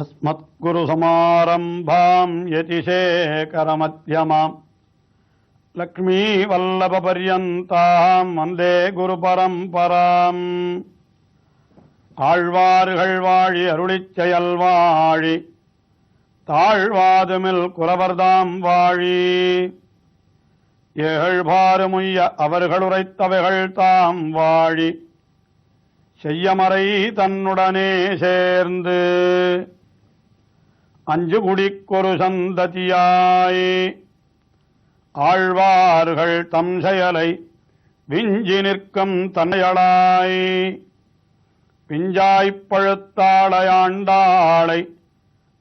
अस्मत्गुरुसमारम्भां यतिशेखरमध्यमां लक्ष्मीवल्लभपर्यन्तां वन्दे गुरुपरम्पराम् ஆழ்வார்கள் வாழி அருளிச் செயல் வாழி தாழ்வாதுமில் குலவர்தாம் வாழி ஏழ்பாறுமுய்ய அவர்கள் உரைத்தவைகள் தாம் வாழி செய்யமறை தன்னுடனே சேர்ந்து அஞ்சு குடிக்கொரு சந்ததியாய் ஆழ்வார்கள் தம் செயலை விஞ்சி நிற்கும் தன்னையளாய் பிஞ்சாய்ப் பழுத்தாளையாண்டாளை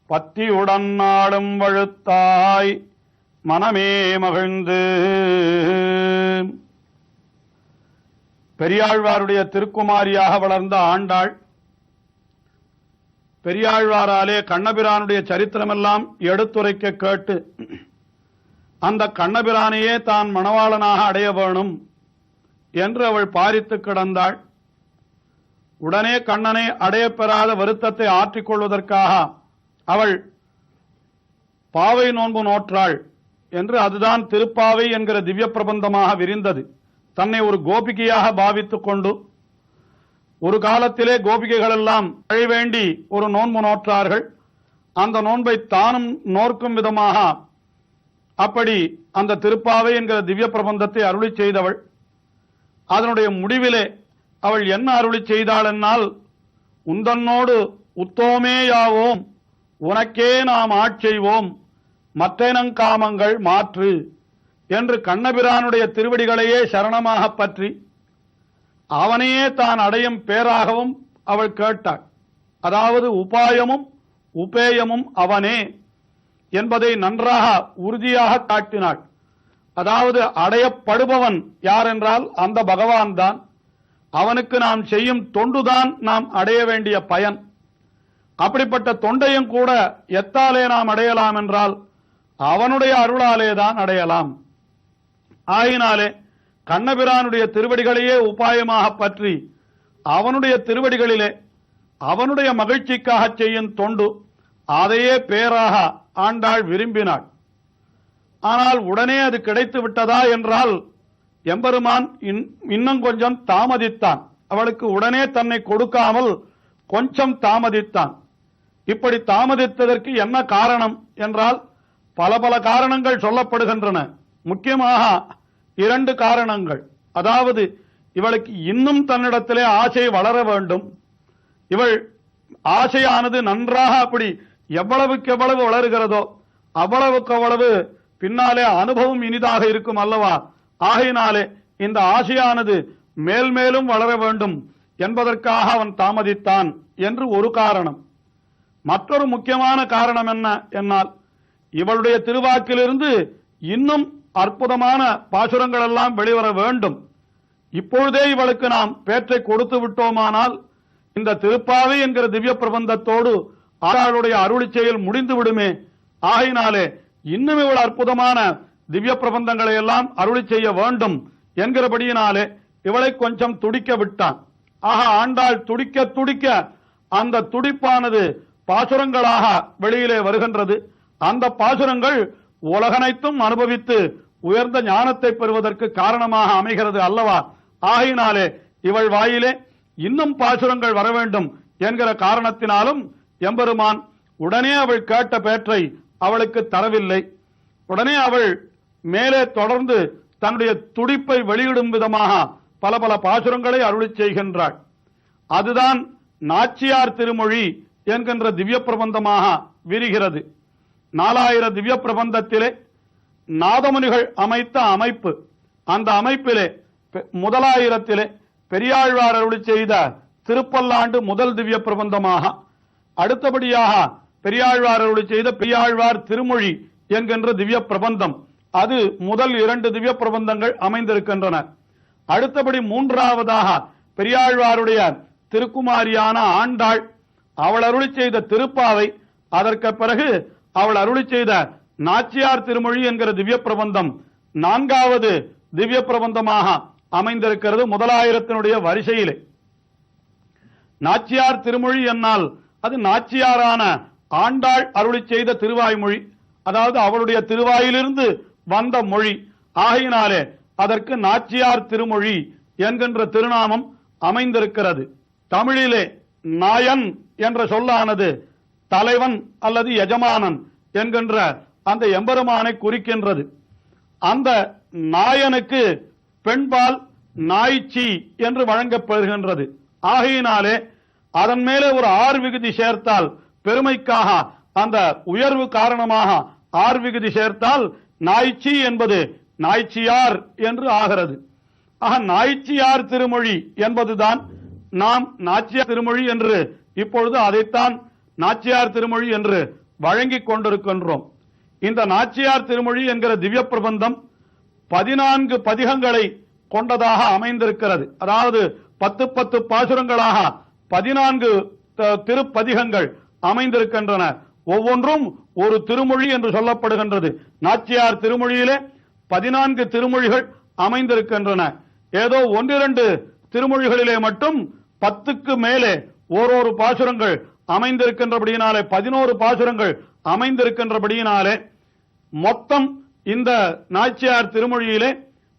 பத்தியுடன் நாளும் வழுத்தாய் மனமே மகிழ்ந்து. பெரியாழ்வாருடைய திருக்குமாரியாக வளர்ந்த ஆண்டாள் பெரியாழ்வாராலே கண்ணபிரானுடைய சரித்திரமெல்லாம் எடுத்துரைக்க கேட்டு அந்த கண்ணபிரானையே தான் மணவாளனாக அடைய வேணும் என்று அவள் பாரித்து கிடந்தாள். உடனே கண்ணனை அடையப்பெறாத வருத்தத்தை ஆற்றிக் கொள்வதற்காக அவள் பாவை நோன்பு நோற்றாள் என்று அதுதான் திருப்பாவை என்கிற திவ்ய பிரபந்தமாக விரிந்தது. தன்னை ஒரு கோபிகையாக பாவித்துக் கொண்டு ஒரு காலத்திலே கோபிகைகள் எல்லாம் அழ வேண்டி ஒரு நோன்பு நோற்றார்கள். அந்த நோன்பை தானும் நோர்க்கும் விதமாக அப்படி அந்த திருப்பாவை என்கிற திவ்ய பிரபந்தத்தை அருளி செய்தவள். அதனுடைய முடிவிலே அவள் என்ன அருளி செய்தாள் என்னால், உந்தன்னோடு உத்தோமேயாவோம், உனக்கே நாம் ஆட்செய்வோம், மற்றெனங்காமங்கள் மாற்று என்று கண்ணபிரானுடைய திருவடிகளையே சரணமாக பற்றி அவனையே தான் அடையும் பேராகவும் அவள் கேட்டாள். அதாவது உபாயமும் உபேயமும் அவனே என்பதை நன்றாக உறுதியாக காட்டினாள். அதாவது அடையப்படுபவன் யார் என்றால் அந்த பகவான் தான். அவனுக்கு நாம் செய்யும் தொண்டுதான் நாம் அடைய வேண்டிய பயன். அப்படிப்பட்ட தொண்டையும் கூட எத்தாலே நாம் அடையலாம் என்றால் அவனுடைய அருளாலே தான் அடையலாம். ஆயினாலே கண்ணபிரானுடைய திருவடிகளையே உபாயமாக பற்றி அவனுடைய திருவடிகளிலே அவனுடைய மகிழ்ச்சிக்காக செய்யும் தொண்டு அதையே பேராக ஆண்டாள் விரும்பினாள். ஆனால் உடனே அது கிடைத்து விட்டதா என்றால் எம்பெருமான் இன்னும் கொஞ்சம் தாமதித்தான். அவளுக்கு உடனே தன்னை கொடுக்காமல் கொஞ்சம் தாமதித்தான். இப்படி தாமதித்ததற்கு என்ன காரணம் என்றால் பல பல காரணங்கள் சொல்லப்படுகின்றன. முக்கியமாக 2 காரணங்கள். அதாவது இவளுக்கு இன்னும் தன்னிடத்திலே ஆசை வளர வேண்டும். இவள் ஆசையானது நன்றாக அப்படி எவ்வளவுக்கு எவ்வளவு வளருகிறதோ அவ்வளவுக்கு அவ்வளவு பின்னாலே அனுபவம் இனிதாக இருக்கும் அல்லவா. ஆகையினாலே இந்த ஆசையானது மேல் மேலும் வளர வேண்டும் என்பதற்காக அவன் தாமதித்தான் என்று ஒரு காரணம். மற்றொரு முக்கியமான காரணம் என்ன என்னால், இவளுடைய திருவாக்கிலிருந்து இன்னும் அற்புதமான பாசுரங்கள் எல்லாம் வெளிவர வேண்டும். இப்பொழுதே இவளுக்கு நாம் பேற்றை கொடுத்து விட்டோமானால் இந்த திருப்பாவை என்கிற திவ்ய பிரபந்தத்தோடு ஆண்டாளுடைய அருளி செயல் முடிந்து விடுமே. ஆகையினாலே இன்னும் இவள் அற்புதமான திவ்ய பிரபந்தங்களை எல்லாம் அருளி செய்ய வேண்டும் என்கிறபடியினாலே இவளை கொஞ்சம் துடிக்க விட்டான். ஆக ஆண்டாள் துடிக்க துடிக்க அந்த துடிப்பானது பாசுரங்களாக வெளியிலே வருகின்றது. அந்த பாசுரங்கள் உலகனைத்தும் அனுபவித்து உயர்ந்த ஞானத்தை பெறுவதற்கு காரணமாக அமைகிறது அல்லவா. ஆகையினாலே இவள் வாயிலே இன்னும் பாசுரங்கள் வர வேண்டும் என்கிற காரணத்தினாலும் எம்பெருமான் உடனே அவள் கேட்ட பேற்றை அவளுக்கு தரவில்லை. உடனே அவள் மேலே தொடர்ந்து தன்னுடைய துடிப்பை வெளியிடும் விதமாக பல பல பாசுரங்களை அருளி செய்கின்றாள். அதுதான் நாச்சியார் திருமொழி என்கின்ற திவ்ய பிரபந்தமாக விரிகிறது. 4000 திவ்ய பிரபந்தத்திலே நாதமுனிகள் அமைத்த அமைப்பு. அந்த அமைப்பிலே முதலாயிரத்திலே பெரியாழ்வார் அருளி செய்த திருப்பல்லாண்டு முதல் திவ்ய பிரபந்தமாக, அடுத்தபடியாக பெரியாழ்வார் அருளி செய்த பெரியாழ்வார் திருமொழி என்கின்ற திவ்ய பிரபந்தம், அது முதல் 2 திவ்ய பிரபந்தங்கள் அமைந்திருக்கின்றன. அடுத்தபடி மூன்றாவதாக பெரியாழ்வாருடைய திருக்குமாரியான ஆண்டாள் அவள் அருளி செய்த திருப்பாவை, அதற்கு பிறகு அவள் அருளி செய்த நாச்சியார் திருமொழி என்கிற திவ்ய பிரபந்தம் 4வது திவ்ய பிரபந்தமாக அமைந்திருக்கிறது முதலாயிரத்தினுடைய வரிசையிலே. நாச்சியார் திருமொழி என்னால் அது நாச்சியாரான ஆண்டாள் அருளி செய்த திருவாய்மொழி, அதாவது அவளுடைய திருவாயிலிருந்து வந்த மொழி ஆகையினாலே அதற்கு நாச்சியார் திருமொழி என்கின்ற திருநாமம் அமைந்திருக்கிறது. தமிழிலே நாயன் என்ற சொல்லானது தலைவன் அல்லது எஜமானன் என்கின்ற அந்த எம்பெருமானை குறிக்கின்றது. அந்த நாயனுக்கு பெண்பால் நாய்ச்சி என்று வழங்கப்படுகின்றது. ஆகையினாலே அதன் மேலே ஒரு ஆர் விகுதி சேர்த்தால், பெருமைக்காக அந்த உயர்வு காரணமாக ஆர் விகுதி சேர்த்தால் நாய்ச்சி என்பது நாய்ச்சியார் என்று ஆகிறது. ஆக நாய்ச்சியார் திருமொழி என்பதுதான் நாம் நாச்சியார் திருமொழி என்று இப்பொழுது அதைத்தான் நாச்சியார் திருமொழி என்று வழங்கிக் கொண்டிருக்கின்றோம். இந்த நாச்சியார் திருமொழி என்கிற திவ்ய பிரபந்தம் 14 பதிகங்களை கொண்டதாக அமைந்திருக்கிறது. அதாவது 10 பாசுரங்களாக 14 திருப்பதிகங்கள் அமைந்திருக்கின்றன. ஒவ்வொன்றும் ஒரு திருமொழி என்று சொல்லப்படுகின்றது. நாச்சியார் திருமொழியிலே 14 திருமொழிகள் அமைந்திருக்கின்றன. ஏதோ 1-2 திருமொழிகளிலே மட்டும் 10க்கு மேலே ஓரொரு பாசுரங்கள் அமைந்திருக்கின்றபடியினாலே 11 பாசுரங்கள் அமைந்திருக்கின்றபடியினாலே மொத்தம் இந்த நாச்சியார் திருமொழியிலே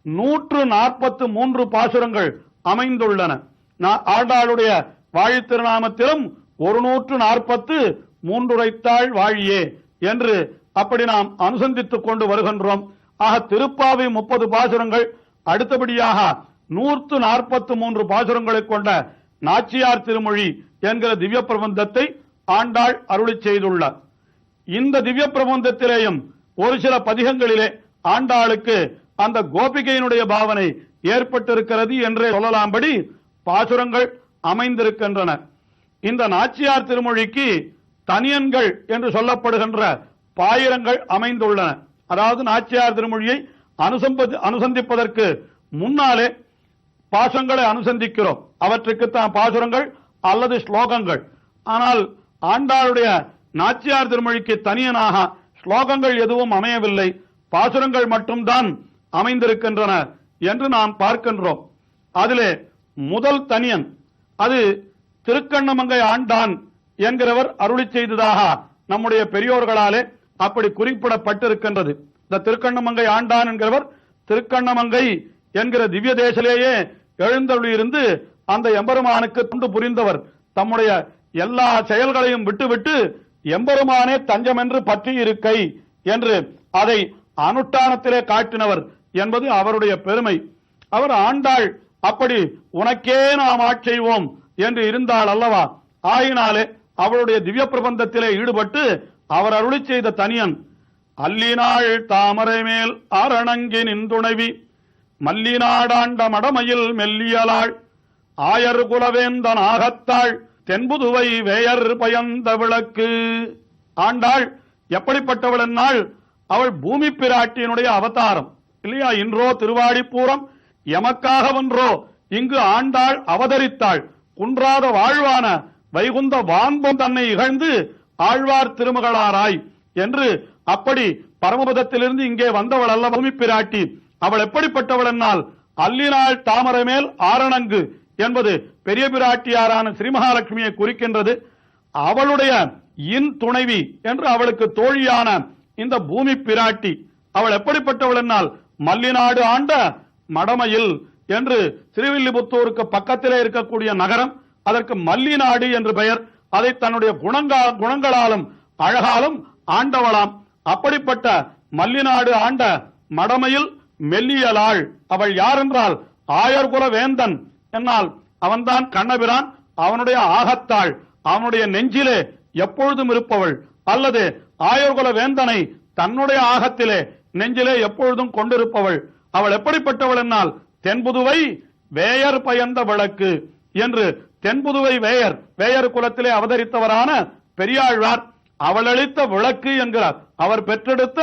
143 பாசுரங்கள் அமைந்துள்ளன. ஆண்டாளுடைய வாழி திருநாமத்திலும் 143 உரைத்தாள் வாழியே என்று அப்படி நாம் அனுசந்தித்துக் கொண்டு வருகின்றோம். ஆக திருப்பாவை 30 பாசுரங்கள், அடுத்தபடியாக 143 பாசுரங்களை கொண்ட நாச்சியார் திருமொழி என்கிற திவ்ய பிரபந்தத்தை ஆண்டாள் அருளி செய்துள்ளார். இந்த திவ்ய பிரபந்தத்திலேயும் ஒரு சில பதிகங்களிலே ஆண்டாளுக்கு அந்த கோபிகையினுடைய பாவனை ஏற்பட்டிருக்கிறது என்றே சொல்லலாம்படி பாசுரங்கள் அமைந்திருக்கின்றன. இந்த நாச்சியார் திருமொழிக்கு தனியன்கள் என்று சொல்லப்படுகின்ற பாயிரங்கள் அமைந்துள்ளன. அதாவது நாச்சியார் திருமொழியை அனுசந்திப்பதற்கு முன்னாலே பாசுரங்களை அனுசந்திக்கிறோம். அவற்றுக்குத்தான் பாசுரங்கள் அல்லது ஸ்லோகங்கள். ஆனால் ஆண்டாளுடைய நாச்சியார் திருமொழிக்கு தனியனாக ஸ்லோகங்கள் எதுவும் அமையவில்லை, பாசுரங்கள் மட்டும்தான் அமைந்திருக்கின்றன என்று நாம் பார்க்கின்றோம். அதிலே முதல் தனியன் அது திருக்கண்ணமங்கை ஆண்டான் என்கிறவர் அருளி செய்ததாக நம்முடைய பெரியோர்களாலே அப்படி குறிப்பிடப்பட்டிருக்கின்றது. இந்த திருக்கண்ணமங்கை ஆண்டான் என்கிறவர் திருக்கண்ணமங்கை என்கிற திவ்ய தேசலேயே எழுந்தருளியிருந்து அந்த எம்பெருமானுக்கு தொண்டு புரிந்தவர். தம்முடைய எல்லா செயல்களையும் விட்டுவிட்டு எம்பெருமானே தஞ்சம் என்று பற்றி இருக்கை என்று அதை அனுஷ்டானத்திலே காட்டினவர் என்பது அவருடைய பெருமை. அவர் ஆண்டாள் அப்படி உனக்கே நாம் ஆட்செய்வோம் என்று இருந்தாள் அல்லவா. ஆயினாலே அவருடைய திவ்ய பிரபந்தத்திலே ஈடுபட்டு அவர் அருளி செய்த தனியன் அல்லினாள் தாமரை மேல் ஆரணங்கி நின்துணைவி மல்லிநாடாண்ட மடமையில் மெல்லியலாள் ஆயர் குலவேந்தன் ஆகத்தாள் தென்புதுவை வேயர் பயந்த விளக்கு. ஆண்டாள் எப்படிப்பட்டவள் என்னால் அவள் பூமி பிராட்டியினுடைய அவதாரம் இல்லையா. இன்றோ திருவாடிப்பூரம் எமக்காகவென்றோ இங்கு ஆண்டாள் அவதரித்தாள். குன்றாத வாழ்வான வைகுந்த வான்பம் தன்னை இகழ்ந்து ஆழ்வார் திருமகளாராய் என்று அப்படி பரமபதத்திலிருந்து இங்கே வந்தவள் அல்ல பூமி பிராட்டி. அவள் எப்படிப்பட்டவள் என்னால் அல்லினாள் தாமரை மேல் ஆரணங்கு என்பது பெரிய பிராட்டியாரான ஸ்ரீமகாலட்சுமியை குறிக்கின்றது. அவளுடைய இன் துணைவி என்று அவளுக்கு தோழியான இந்த பூமி பிராட்டி அவள் எப்படிப்பட்டவள் என்னால் மல்லிநாடு ஆண்ட மடமையில் என்று ஸ்ரீவில்லிபுத்தூருக்கு பக்கத்திலே இருக்கக்கூடிய நகரம், அதற்கு மல்லிநாடு என்று பெயர். அதை தன்னுடைய குணங்களாலும் அழகாலும் ஆண்டவளாம். அப்படிப்பட்ட மல்லிநாடு ஆண்ட மடமையில் மெல்லியலாள். அவள் யார் என்றால் ஆயர்குல வேந்தன் என்னால் அவன்தான் கண்ணபிரான். அவனுடைய ஆகத்தாள், அவனுடைய நெஞ்சிலே எப்பொழுதும் இருப்பவள், அல்லது ஆயர்குல வேந்தனை தன்னுடைய ஆகத்திலே நெஞ்சிலே எப்பொழுதும் கொண்டிருப்பவள். அவள் எப்படிப்பட்டவள் என்னால் தென்புதுவை வேயர் பயந்த விளக்கு என்று தென்புதுவை வேயர் குலத்திலே அவதரித்தவரான பெரியாழ்வார் அவள் அளித்த விளக்கு என்கிறார். அவர் பெற்றெடுத்த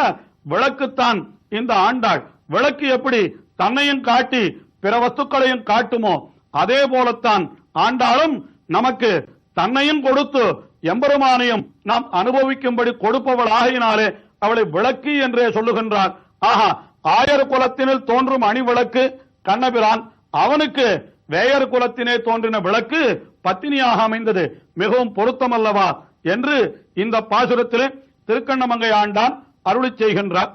விளக்குத்தான் இந்த ஆண்டாள். விளக்கு எப்படி தன்னையும் காட்டி பிற வஸ்துக்களையும் காட்டுமோ அதே போலத்தான் ஆண்டாளும் நமக்கு தன்னையும் கொடுத்து எம்பெருமானையும் நாம் அனுபவிக்கும்படி கொடுப்பவள் ஆகினாலே அவளை விளக்கு என்றே சொல்லுகின்றார். ஆஹா, ஆயர் குலத்தினில் தோன்றும் அணி விளக்கு கண்ணபிரான், அவனுக்கு வேயர் குலத்தினே தோன்றின விளக்கு பத்தினியாக அமைந்தது மிகவும் பொருத்தமல்லவா என்று இந்த பாசுரத்திலே திருக்கண்ணமங்கை ஆண்டான் அருளி செய்கின்றார்.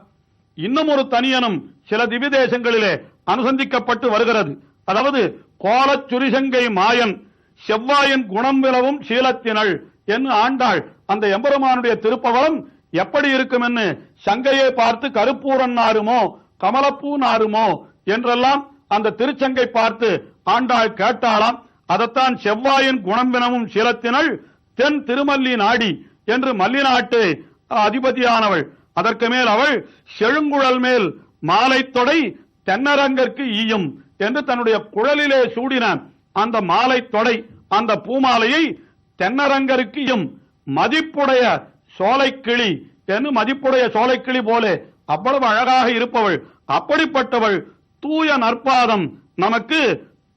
இன்னும் ஒரு தனியனும் சில திவ்ய தேசங்களிலே அனுசந்திக்கப்பட்டு வருகிறது. அதாவது கோலச் சுரிசங்கை மாயன் செவ்வாயின் குணம் விளவும் சீலத்தினள் என்று ஆண்டாள் அந்த எம்பெருமானுடைய திருப்பவளம் எப்படி இருக்கும் என்று சங்கையை பார்த்து கருப்பூரன் நாருமோ கமலப்பூ நாருமோ என்றெல்லாம் அந்த திருச்சங்கை பார்த்து ஆண்டாள் கேட்டாளாம். அதைத்தான் செவ்வாயின் குணம் வினவும் சீலத்தினள் தென் திருமல்லி நாடி என்று மல்லி நாட்டு அதிபதியானவள். அதற்கு மேல் அவள் செழுங்குழல் மேல் மாலை தொடை தென்னரங்கற்கு ஈயும் என்று தன்னுடைய குழலிலே சூடின அந்த மாலை தொடை அந்த பூமாலையை தென்னரங்கருக்கு ஈயும் மதிப்புடைய சோலைக்கிளி என்று மதிப்புடைய சோலைக்கிளி போல அவ்வளவு அழகாக இருப்பவள். அப்படிப்பட்டவள் தூய நற்பாதம் நமக்கு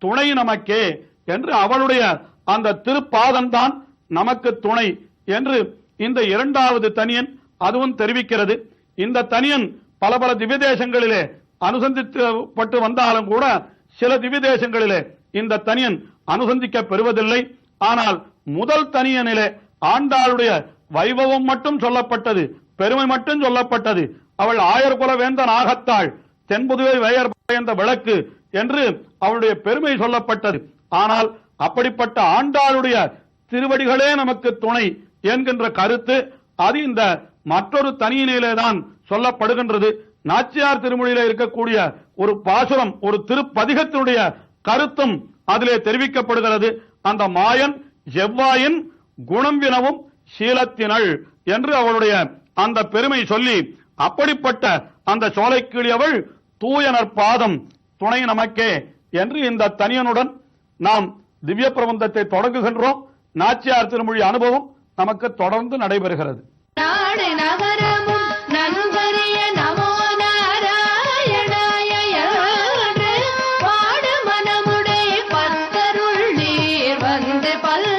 துணை நமக்கே என்று அவளுடைய அந்த திருப்பாதம்தான் நமக்கு துணை என்று இந்த இரண்டாவது தனியன் அதுவும் தெரிவிக்கிறது. இந்த தனியன் பல பல திவ்ய தேசங்களிலே அனுசந்திக்கப்பட்டு வந்தாலும் கூட சில திவ்ய தேசங்களிலே இந்த தனியன் அனுசந்திக்க பெறுவதில்லை. ஆனால் முதல் தனியனிலே ஆண்டாளுடைய வைபவம் மட்டும் சொல்லப்பட்டது, பெருமை மட்டும் சொல்லப்பட்டது. அவள் ஆயர்குல வேந்தன் ஆகத்தாள் தென்புதுவை வயர் பயந்த விளக்கு என்று அவளுடைய பெருமை சொல்லப்பட்டது. ஆனால் அப்படிப்பட்ட ஆண்டாளுடைய திருவடிகளே நமக்கு துணை என்கின்ற கருத்து அது இந்த மற்றொரு தனியினிலேதான் சொல்லப்படுகின்றது. நாச்சியார் திருமொழியிலே இருக்கக்கூடிய ஒரு பாசுரம் ஒரு திருப்பதிகத்தினுடைய கருத்தும் அதிலே தெரிவிக்கப்படுகிறது. அந்த மாயன் செவ்வாயின் குணம் வினவும் சீலத்தினள் என்று அவளுடைய அந்த பெருமை சொல்லி அப்படிப்பட்ட அந்த சோலைக்கிளி அவள் தூயனர் பாதம் துணை நமக்கே என்று இந்த தனியனுடன் நாம் திவ்ய பிரபந்தத்தை தொடங்குகின்றோம். நாச்சியார் திருமொழி அனுபவம் நமக்கு தொடர்ந்து நடைபெறுகிறது.